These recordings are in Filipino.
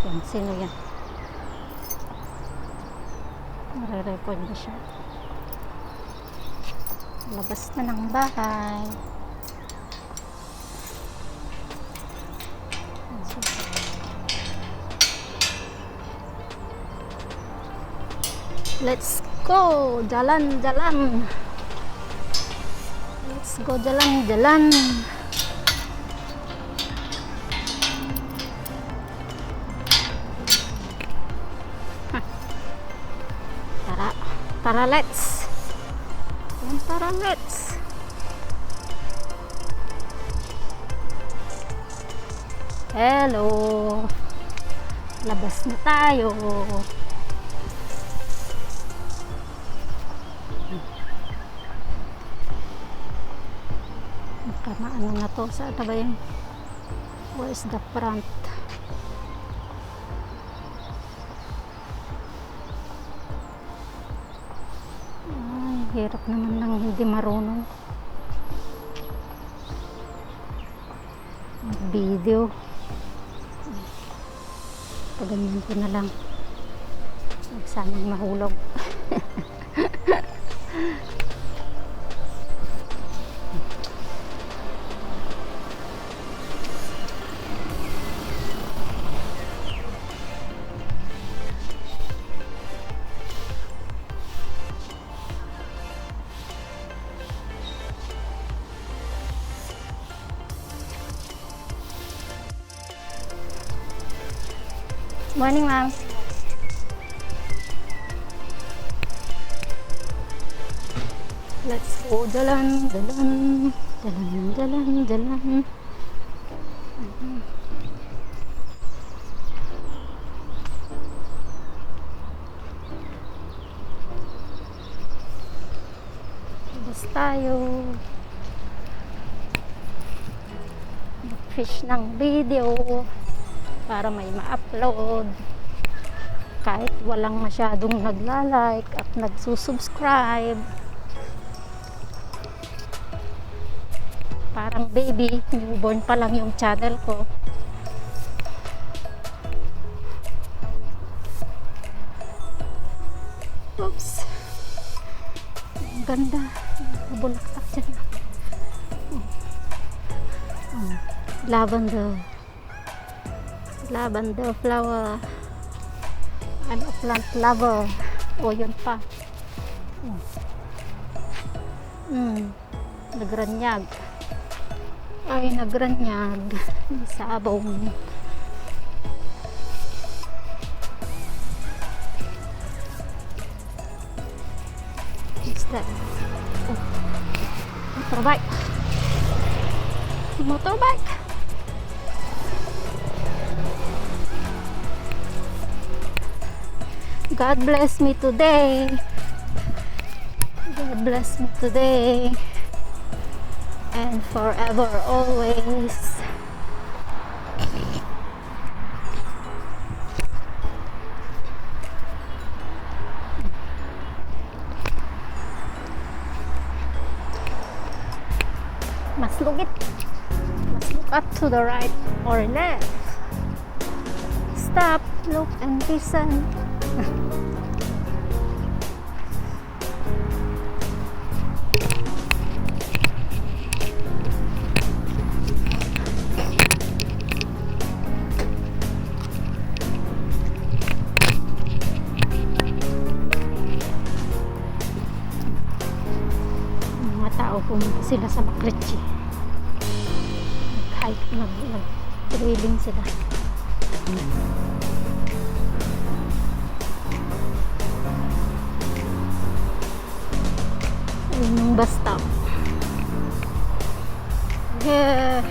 Yan, sino yan? Nare-record na siya. Labas na ng bahay. Let's go! Jalan-jalan! Let's go jalan-jalan! Tara, let's! Tara, let's! Hello! Labas na tayo! Ano na to? Saan na ba yun? Where's the front? Ay, hirap naman ng hindi marunong video. Paganyan ko na lang. Huwag sanang mahulog. Morning, ma'am. Let's go jalan, jalan, jalan, jalan, jalan. Labas tayo. Mag-fish ng video para may ma-upload kahit walang masyadong nagla-like at nagsusubscribe. Parang baby, newborn pa lang yung channel ko. Oops, ang ganda, bulaktak dyan. Lavender flower. I'm a plant lover. O, yun pa. Nagranyag. Ay, nagranyag. Sabong. What's that? Oh. Motorbike. Motorbike. God bless me today. God bless me today. And forever, always. Must look up to the right or left. Stop, look, and listen. Mga tao pumunta sila sa Makrichi. Nag-hike, nag-trailing sila. Yung bus stop. Yeah.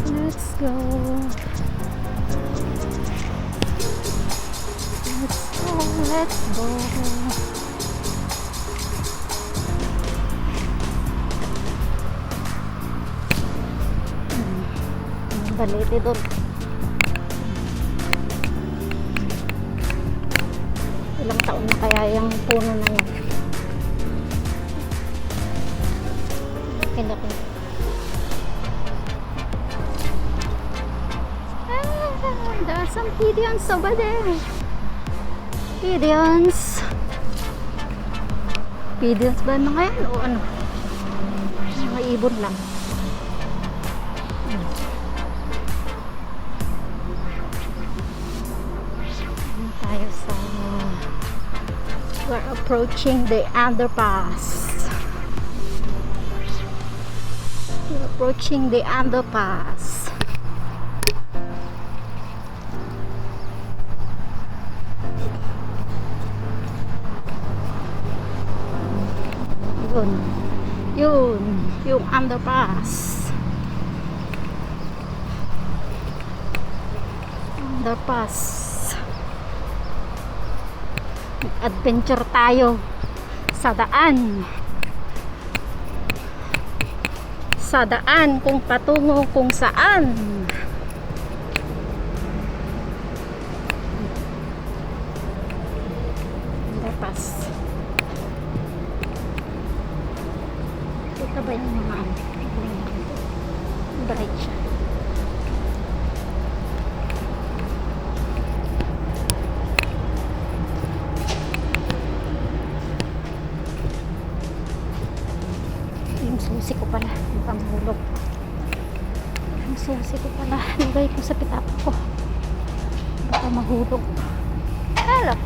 Let's go. Let's go. Balete doon. Ilang taon na kaya yung puno na yan? Kinaki. some pigeons over there. Pigeons. Pigeons ba mga yan o ano? Mga ibon lang. Tayo sa we're approaching the underpass. We're approaching the underpass. Yun yung underpass. Adventure tayo sa daan kung patungo kung saan. Underpass. Ito ba yung mga bright siya? Yung susi ko pala, yung pamulog. Yung susi ko pala, nilagay ko sa pitapa ko. Baka mahulog. Hello!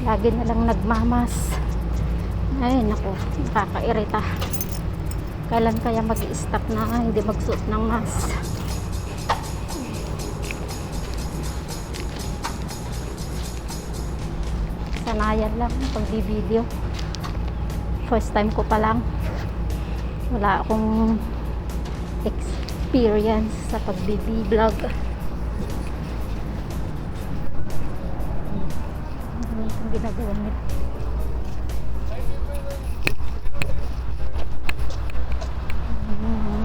Lagi na lang nagmamas. Ay, naku, nakakairita. Kailan kaya mag-i-stop na hindi magsuot ng mask? Sanayan lang pag di-video. First time ko pa lang. Wala akong experience sa pag-vlog. Ano yung ginagawa nito?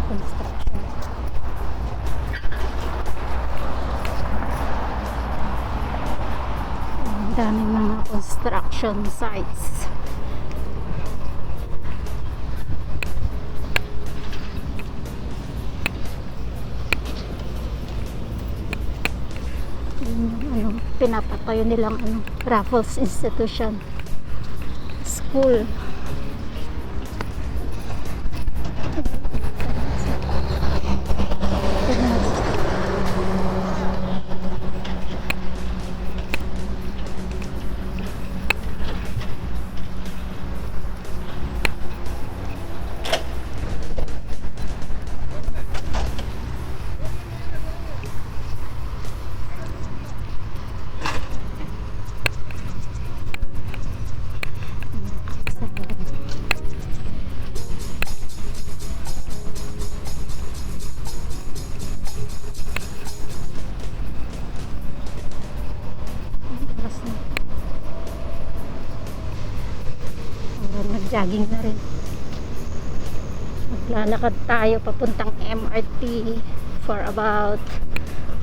Construction. Ang daming mga construction sites. Ano, pinapatayo nilang ano, Raffles Institution School. Nag-jogging na rin. Maglalakad tayo papuntang MRT for about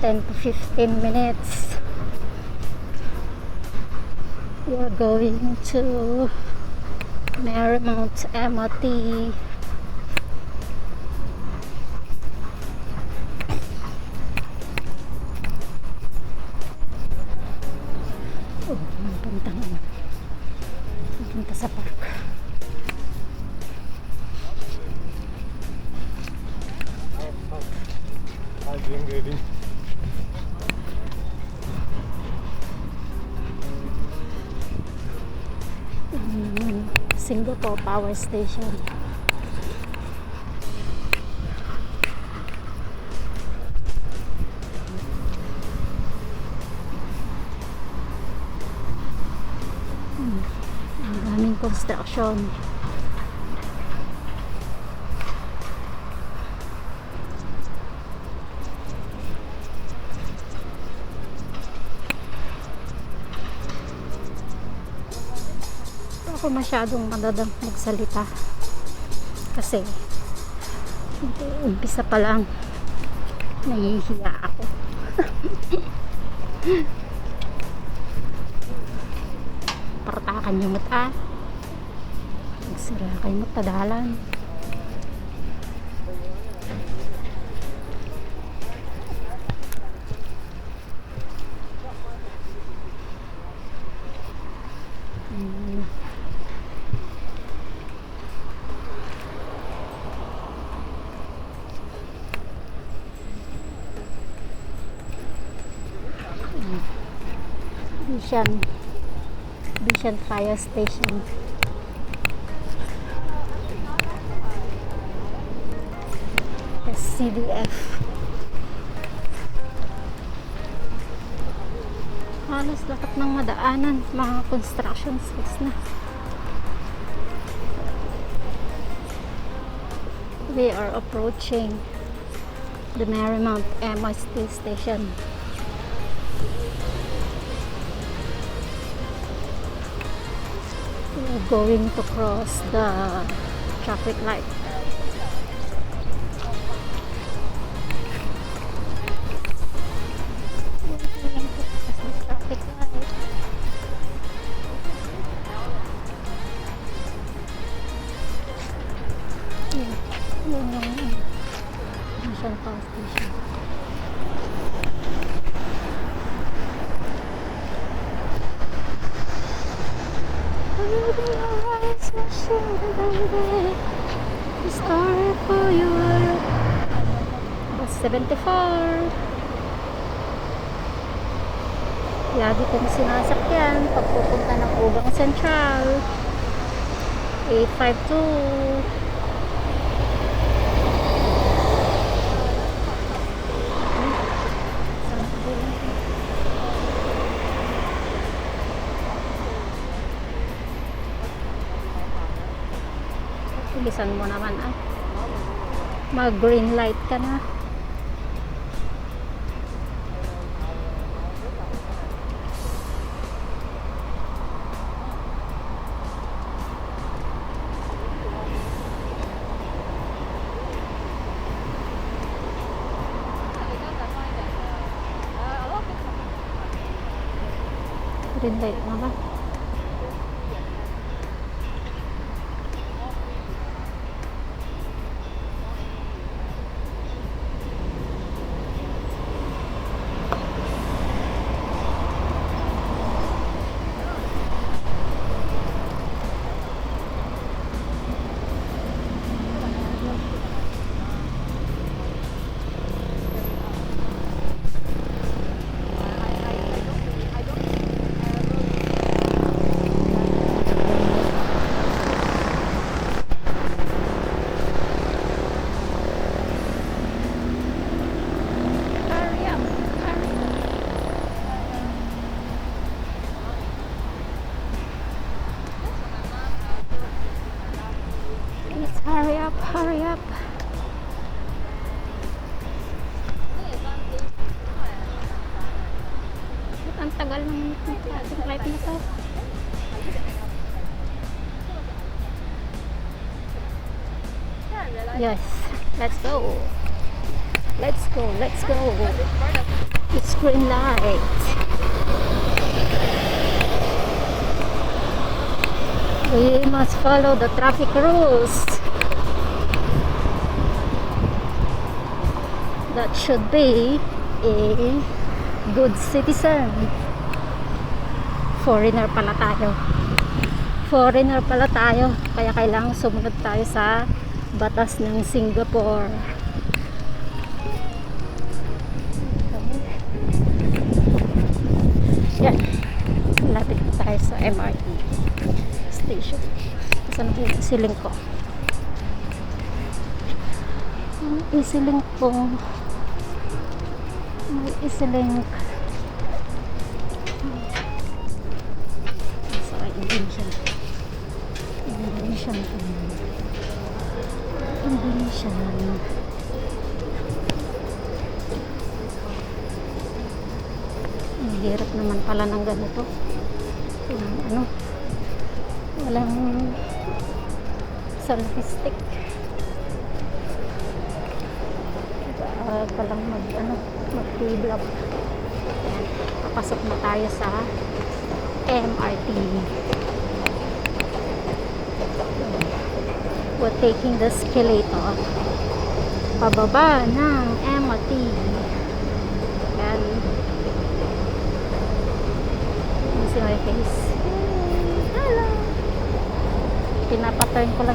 10 to 15 minutes. We are going to Marymount MRT. Punta sa park. Singapore Power Station. Ang daming construction. Ako masyadong madadang magsalita kasi umpisa pa lang nahihiya ako. Partakan yung mata, nagsira kayo matadalan. Bishan Fire Station. SCDF. Halos lahat ng madaanan, mga construction sites na. We are approaching the Marymount MRT station. We are going to cross the traffic light. Bishan Fire Station. Story for you. Bus 74. Lagi kong sinasakyan pag pupunta ng Ugang Central. 852. Bilisan mo naman ah. Mag green light ka na. Green light na ba? Hurry up, hurry up. Ang tagal ng traffic light na to. Yes, let's go. Let's go, let's go. It's green light. We must follow the traffic rules. That should be a good citizen. Foreigner pala tayo. Foreigner pala tayo. Kaya kailangan sumunod tayo sa batas ng Singapore. Yan. Lapit na tayo sa MRT station. Saan po yung isiling ko? Isiling po. May isiling. So, Indonesian. Indonesian. Indonesian. Ang hirap naman pala ng ganito. Ano? Walang selfie stick. Palang mag-vlog. Papasok na tayo sa MRT. We're taking the escalator pababa ng MRT. Yan. Yan si my face. Hello. Pinapaturn ko lang